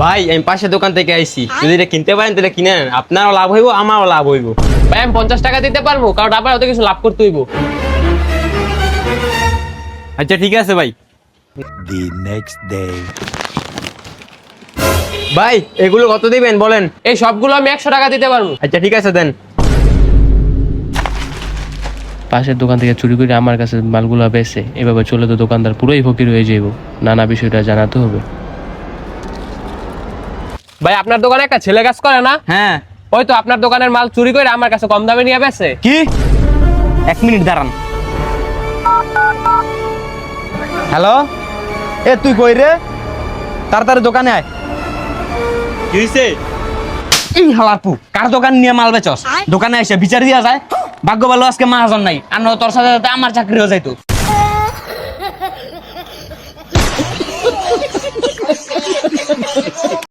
ভাই আমি পাশের দোকান থেকে আইছি, যদি এটা কিনতে পারেন তাহলে কিনে নেন, আপনারও লাভ হইব আমারও লাভ হইব। ভাই আমি 50 টাকা দিতে পারবো, কারণ আবার ওতে কিছু লাভ করতে হইব। আচ্ছা ঠিক আছে ভাই। The next day. ভাই এগুলো কত দিবেন বলেন? এই সবগুলো আমি 100 টাকা দিতে পারবো। আচ্ছা ঠিক আছে দেন। পাশের দোকান থেকে চুরি করে আমার কাছে মালগুলো বেচে এভাবে চলে তো দোকানদার পুরোই ফকির হয়ে যাইব। নানা বিষয়টা জানাতে হবে। ভাই আপনার দোকানে একটা ছেলে কাজ করে না? হ্যাঁ। ওই তো আপনার দোকানের মাল চুরি করে আমার কাছে কম দামে নিয়ে বেচে। কি? 1 মিনিট দাঁড়ান। হ্যালো, এ তুই কই রে? তাড়াতাড়ি দোকানে আয়। কি হইছে? এই হালারপু কার দোকান নিয়ে মাল বেচস? দোকানে এসে বিচার দিয়া যায়। ভাগ্য ভালো আজকে মাহাজন নাই, আর নয় তোর সাথে সাথে আমার চাকরিও যাইতো।